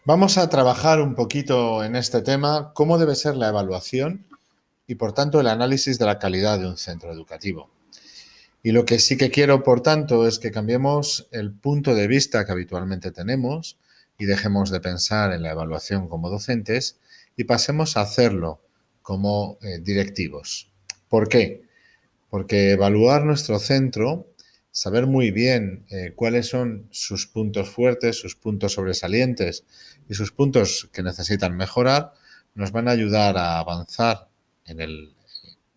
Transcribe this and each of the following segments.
Vamos a trabajar un poquito en este tema, cómo debe ser la evaluación y, por tanto, el análisis de la calidad de un centro educativo. Y lo que sí que quiero, por tanto, es que cambiemos el punto de vista que habitualmente tenemos y dejemos de pensar en la evaluación como docentes y pasemos a hacerlo como directivos. ¿Por qué? Porque evaluar nuestro centro, saber muy bien cuáles son sus puntos fuertes, sus puntos sobresalientes y sus puntos que necesitan mejorar, nos van a ayudar a avanzar en el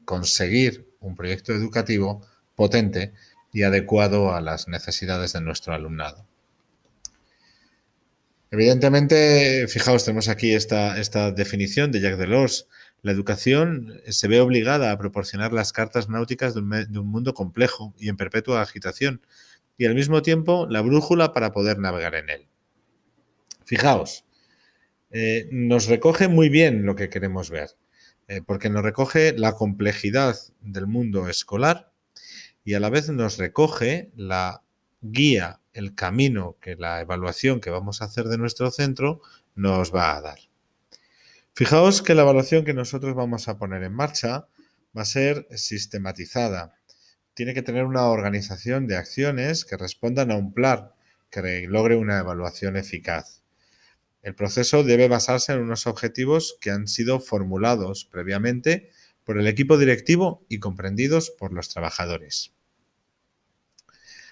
conseguir un proyecto educativo potente y adecuado a las necesidades de nuestro alumnado. Evidentemente, fijaos, tenemos aquí esta definición de Jacques Delors. La educación se ve obligada a proporcionar las cartas náuticas de un mundo complejo y en perpetua agitación, y al mismo tiempo la brújula para poder navegar en él. Fijaos, nos recoge muy bien lo que queremos ver, porque nos recoge la complejidad del mundo escolar y a la vez nos recoge la guía, el camino que la evaluación que vamos a hacer de nuestro centro nos va a dar. Fijaos que la evaluación que nosotros vamos a poner en marcha va a ser sistematizada. Tiene que tener una organización de acciones que respondan a un plan que logre una evaluación eficaz. El proceso debe basarse en unos objetivos que han sido formulados previamente por el equipo directivo y comprendidos por los trabajadores.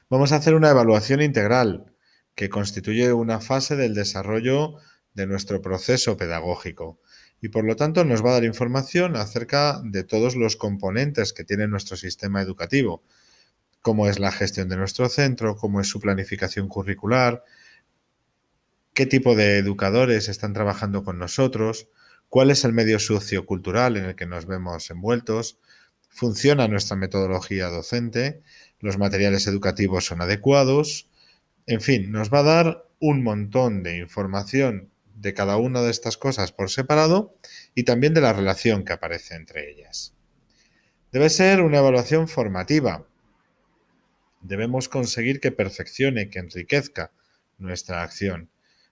Vamos a hacer una evaluación integral que constituye una fase del desarrollo de nuestro proceso pedagógico y por lo tanto nos va a dar información acerca de todos los componentes que tiene nuestro sistema educativo, cómo es la gestión de nuestro centro, cómo es su planificación curricular, qué tipo de educadores están trabajando con nosotros, cuál es el medio sociocultural en el que nos vemos envueltos, funciona nuestra metodología docente, los materiales educativos son adecuados, en fin, nos va a dar un montón de información de cada una de estas cosas por separado y también de la relación que aparece entre ellas. Debe ser una evaluación formativa. Debemos conseguir que perfeccione, que enriquezca nuestra acción.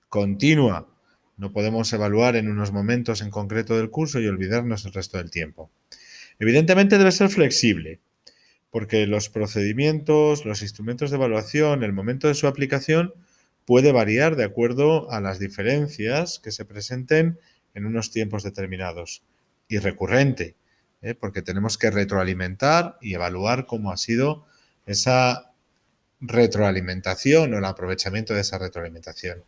Continua. No podemos evaluar en unos momentos en concreto del curso y olvidarnos el resto del tiempo. Evidentemente debe ser flexible, porque los procedimientos, los instrumentos de evaluación, el momento de su aplicación puede variar de acuerdo a las diferencias que se presenten en unos tiempos determinados. Y recurrente, porque tenemos que retroalimentar y evaluar cómo ha sido esa retroalimentación o el aprovechamiento de esa retroalimentación.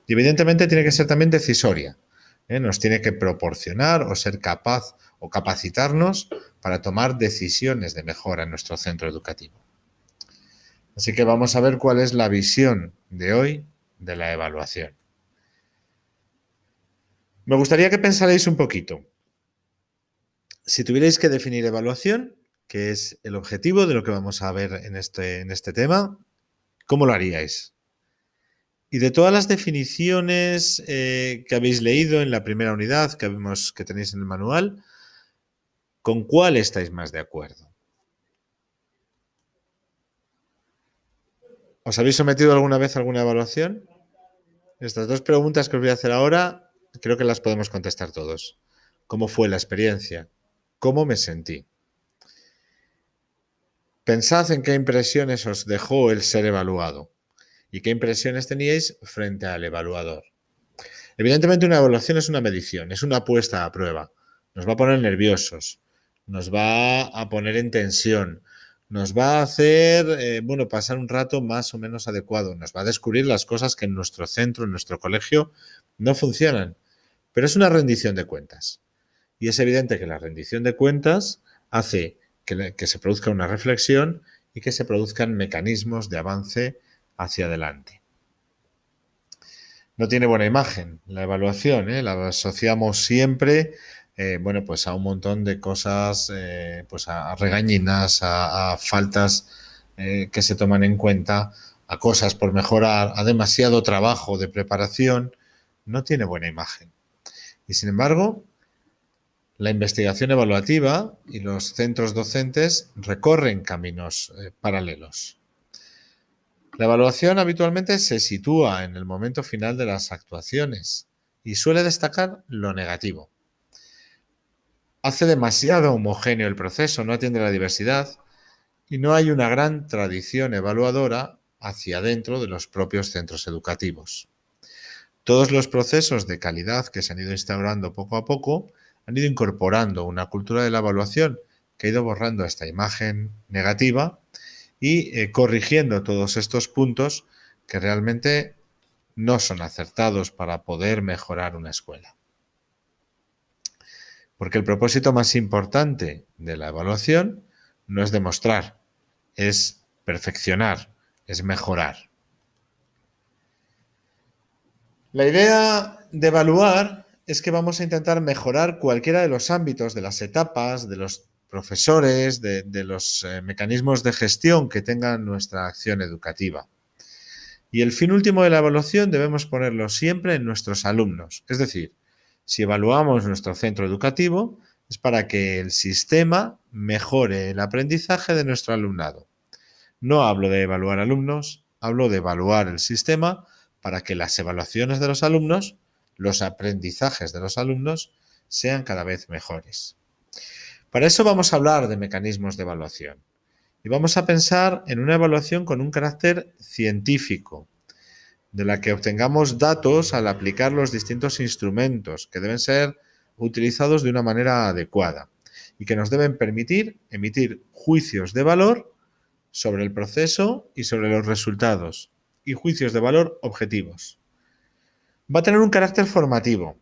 Y evidentemente tiene que ser también decisoria. Nos tiene que proporcionar o ser capaz o capacitarnos para tomar decisiones de mejora en nuestro centro educativo. Así que vamos a ver cuál es la visión de hoy de la evaluación. Me gustaría que pensarais un poquito. Si tuvierais que definir evaluación, que es el objetivo de lo que vamos a ver en este tema, ¿cómo lo haríais? Y de todas las definiciones que habéis leído en la primera unidad que tenéis en el manual, ¿con cuál estáis más de acuerdo? ¿Os habéis sometido alguna vez a alguna evaluación? Estas dos preguntas que os voy a hacer ahora, creo que las podemos contestar todos. ¿Cómo fue la experiencia? ¿Cómo me sentí? Pensad en qué impresiones os dejó el ser evaluado y qué impresiones teníais frente al evaluador. Evidentemente una evaluación es una medición, es una puesta a prueba. Nos va a poner nerviosos, nos va a poner en tensión, nos va a hacer, pasar un rato más o menos adecuado, nos va a descubrir las cosas que en nuestro centro, en nuestro colegio, no funcionan. Pero es una rendición de cuentas. Y es evidente que la rendición de cuentas hace que se produzca una reflexión y que se produzcan mecanismos de avance hacia adelante. No tiene buena imagen la evaluación, la asociamos siempre pues a un montón de cosas, pues a regañinas, a faltas que se toman en cuenta, a cosas por mejorar, a demasiado trabajo de preparación. No tiene buena imagen. Y sin embargo, la investigación evaluativa y los centros docentes recorren caminos paralelos. La evaluación habitualmente se sitúa en el momento final de las actuaciones y suele destacar lo negativo. Hace demasiado homogéneo el proceso, no atiende la diversidad y no hay una gran tradición evaluadora hacia dentro de los propios centros educativos. Todos los procesos de calidad que se han ido instaurando poco a poco han ido incorporando una cultura de la evaluación que ha ido borrando esta imagen negativa y corrigiendo todos estos puntos que realmente no son acertados para poder mejorar una escuela. Porque el propósito más importante de la evaluación no es demostrar, es perfeccionar, es mejorar. La idea de evaluar es que vamos a intentar mejorar cualquiera de los ámbitos, de las etapas, de los profesores, de los mecanismos de gestión que tengan nuestra acción educativa. Y el fin último de la evaluación debemos ponerlo siempre en nuestros alumnos. Es decir, si evaluamos nuestro centro educativo es para que el sistema mejore el aprendizaje de nuestro alumnado. No hablo de evaluar alumnos, hablo de evaluar el sistema para que las evaluaciones de los alumnos, los aprendizajes de los alumnos, sean cada vez mejores. Para eso vamos a hablar de mecanismos de evaluación. Y vamos a pensar en una evaluación con un carácter científico, de la que obtengamos datos al aplicar los distintos instrumentos que deben ser utilizados de una manera adecuada y que nos deben permitir emitir juicios de valor sobre el proceso y sobre los resultados, y juicios de valor objetivos. Va a tener un carácter formativo.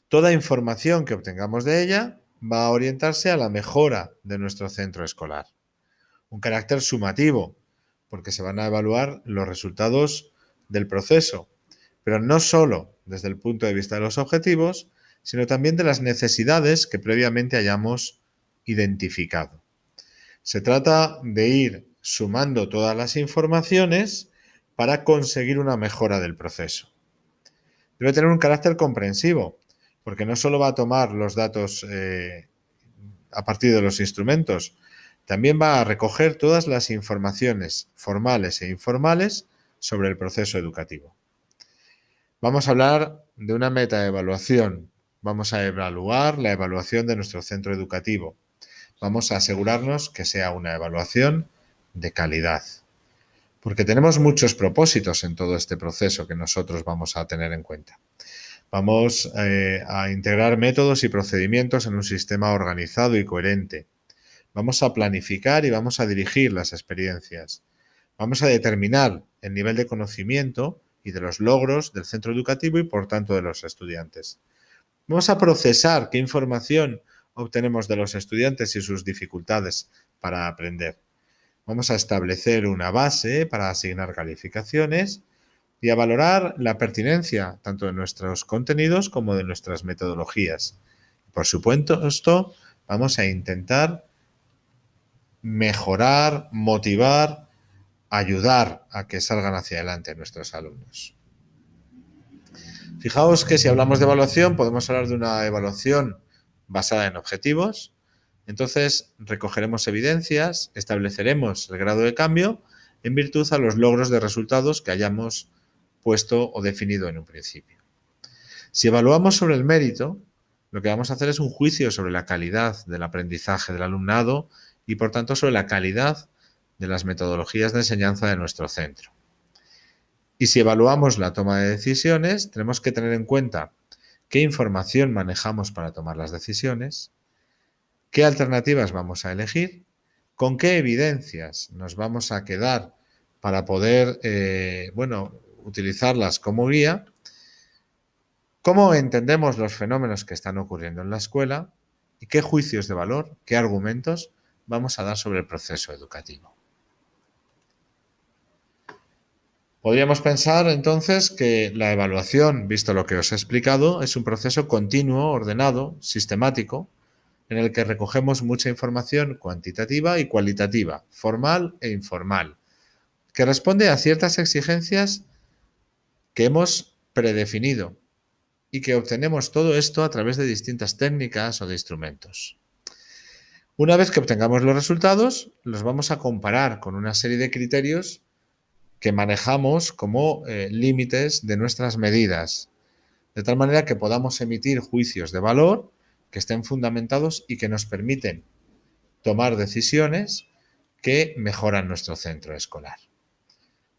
Toda información que obtengamos de ella va a orientarse a la mejora de nuestro centro escolar. Un carácter sumativo, porque se van a evaluar los resultados del proceso, pero no solo desde el punto de vista de los objetivos, sino también de las necesidades que previamente hayamos identificado. Se trata de ir sumando todas las informaciones para conseguir una mejora del proceso. Debe tener un carácter comprensivo, porque no solo va a tomar los datos a partir de los instrumentos, también va a recoger todas las informaciones formales e informales sobre el proceso educativo. Vamos a hablar de una metaevaluación. Vamos a evaluar la evaluación de nuestro centro educativo. Vamos a asegurarnos que sea una evaluación de calidad. Porque tenemos muchos propósitos en todo este proceso que nosotros vamos a tener en cuenta. Vamos a integrar métodos y procedimientos en un sistema organizado y coherente. Vamos a planificar y vamos a dirigir las experiencias. Vamos a determinar el nivel de conocimiento y de los logros del centro educativo y, por tanto, de los estudiantes. Vamos a procesar qué información obtenemos de los estudiantes y sus dificultades para aprender. Vamos a establecer una base para asignar calificaciones y a valorar la pertinencia tanto de nuestros contenidos como de nuestras metodologías. Por supuesto, vamos a intentar mejorar, motivar, ayudar a que salgan hacia adelante nuestros alumnos. Fijaos que si hablamos de evaluación, podemos hablar de una evaluación basada en objetivos. Entonces, recogeremos evidencias, estableceremos el grado de cambio en virtud a los logros de resultados que hayamos puesto o definido en un principio. Si evaluamos sobre el mérito, lo que vamos a hacer es un juicio sobre la calidad del aprendizaje del alumnado y, por tanto, sobre la calidad de las metodologías de enseñanza de nuestro centro. Y si evaluamos la toma de decisiones, tenemos que tener en cuenta qué información manejamos para tomar las decisiones, qué alternativas vamos a elegir, con qué evidencias nos vamos a quedar para poder, utilizarlas como guía, cómo entendemos los fenómenos que están ocurriendo en la escuela y qué juicios de valor, qué argumentos vamos a dar sobre el proceso educativo. Podríamos pensar entonces que la evaluación, visto lo que os he explicado, es un proceso continuo, ordenado, sistemático, en el que recogemos mucha información cuantitativa y cualitativa, formal e informal, que responde a ciertas exigencias que hemos predefinido y que obtenemos todo esto a través de distintas técnicas o de instrumentos. Una vez que obtengamos los resultados, los vamos a comparar con una serie de criterios que manejamos como límites de nuestras medidas, de tal manera que podamos emitir juicios de valor que estén fundamentados y que nos permiten tomar decisiones que mejoran nuestro centro escolar.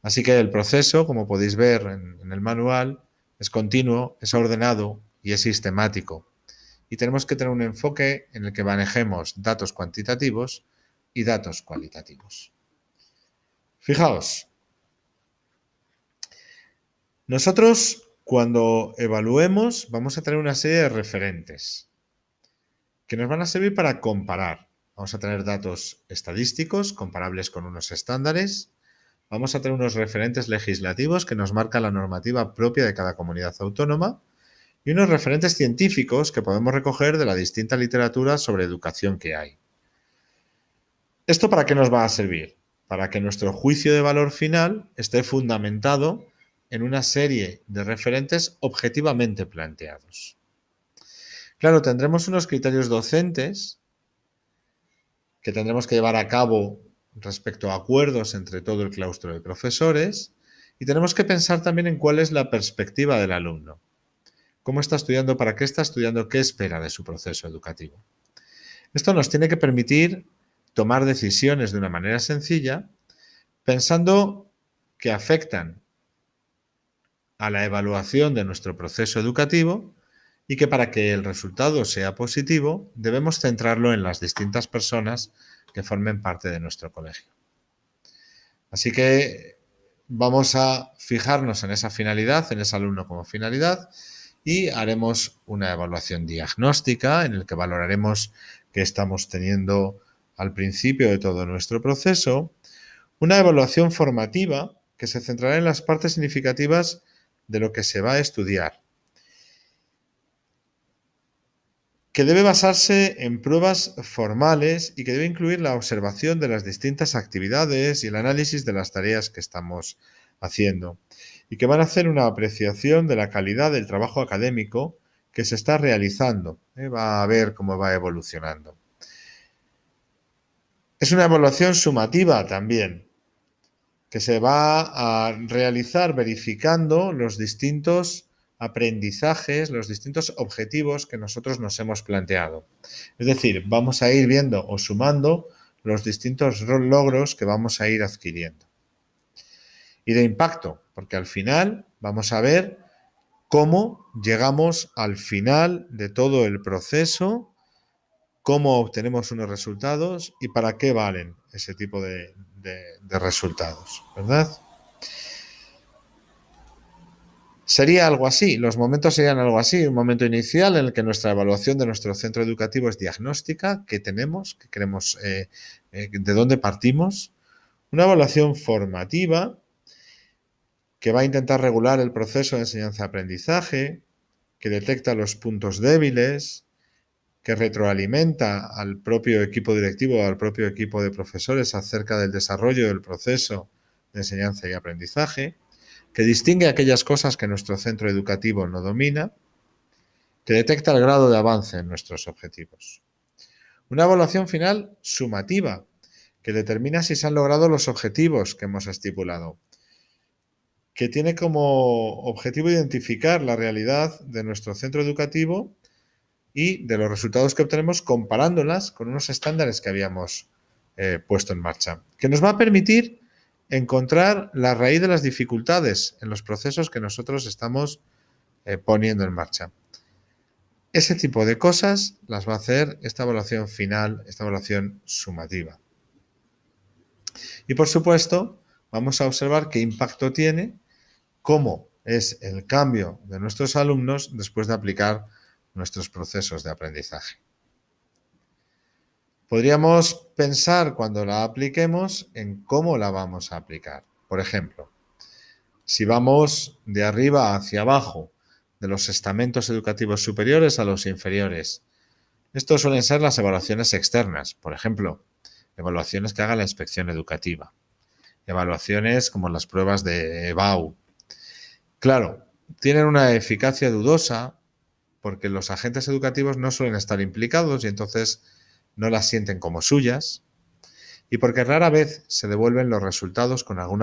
Así que el proceso, como podéis ver en el manual, es continuo, es ordenado y es sistemático. Y tenemos que tener un enfoque en el que manejemos datos cuantitativos y datos cualitativos. Fijaos, nosotros cuando evaluemos vamos a tener una serie de referentes que nos van a servir para comparar. Vamos a tener datos estadísticos comparables con unos estándares. Vamos a tener unos referentes legislativos que nos marcan la normativa propia de cada comunidad autónoma y unos referentes científicos que podemos recoger de la distinta literatura sobre educación que hay. ¿Esto para qué nos va a servir? Para que nuestro juicio de valor final esté fundamentado en una serie de referentes objetivamente planteados. Claro, tendremos unos criterios docentes que tendremos que llevar a cabo respecto a acuerdos entre todo el claustro de profesores y tenemos que pensar también en cuál es la perspectiva del alumno. ¿Cómo está estudiando? ¿Para qué está estudiando? ¿Qué espera de su proceso educativo? Esto nos tiene que permitir tomar decisiones de una manera sencilla, pensando que afectan a la evaluación de nuestro proceso educativo y que para que el resultado sea positivo debemos centrarlo en las distintas personas que formen parte de nuestro colegio. Así que vamos a fijarnos en esa finalidad, en ese alumno como finalidad, y haremos una evaluación diagnóstica en la que valoraremos qué estamos teniendo al principio de todo nuestro proceso, una evaluación formativa que se centrará en las partes significativas de lo que se va a estudiar, que debe basarse en pruebas formales y que debe incluir la observación de las distintas actividades y el análisis de las tareas que estamos haciendo, y que van a hacer una apreciación de la calidad del trabajo académico que se está realizando. Va a ver cómo va evolucionando. Es una evaluación sumativa también, que se va a realizar verificando los distintos aprendizajes, los distintos objetivos que nosotros nos hemos planteado. Es decir, vamos a ir viendo o sumando los distintos logros que vamos a ir adquiriendo. Y de impacto, porque al final vamos a ver cómo llegamos al final de todo el proceso, cómo obtenemos unos resultados y para qué valen ese tipo de resultados, ¿verdad? Sería algo así, los momentos serían algo así, un momento inicial en el que nuestra evaluación de nuestro centro educativo es diagnóstica, qué tenemos, qué queremos, de dónde partimos, una evaluación formativa que va a intentar regular el proceso de enseñanza-aprendizaje, que detecta los puntos débiles, que retroalimenta al propio equipo directivo, al propio equipo de profesores acerca del desarrollo del proceso de enseñanza y aprendizaje, que distingue aquellas cosas que nuestro centro educativo no domina, que detecta el grado de avance en nuestros objetivos. Una evaluación final sumativa, que determina si se han logrado los objetivos que hemos estipulado, que tiene como objetivo identificar la realidad de nuestro centro educativo y de los resultados que obtenemos comparándolas con unos estándares que habíamos puesto en marcha, que nos va a permitir encontrar la raíz de las dificultades en los procesos que nosotros estamos poniendo en marcha. Ese tipo de cosas las va a hacer esta evaluación final, esta evaluación sumativa. Y por supuesto, vamos a observar qué impacto tiene, cómo es el cambio de nuestros alumnos después de aplicar nuestros procesos de aprendizaje. Podríamos pensar cuando la apliquemos en cómo la vamos a aplicar. Por ejemplo, si vamos de arriba hacia abajo, de los estamentos educativos superiores a los inferiores, estos suelen ser las evaluaciones externas. Por ejemplo, evaluaciones que haga la inspección educativa. Evaluaciones como las pruebas de EBAU. Claro, tienen una eficacia dudosa porque los agentes educativos no suelen estar implicados y entonces no las sienten como suyas y porque rara vez se devuelven los resultados con alguna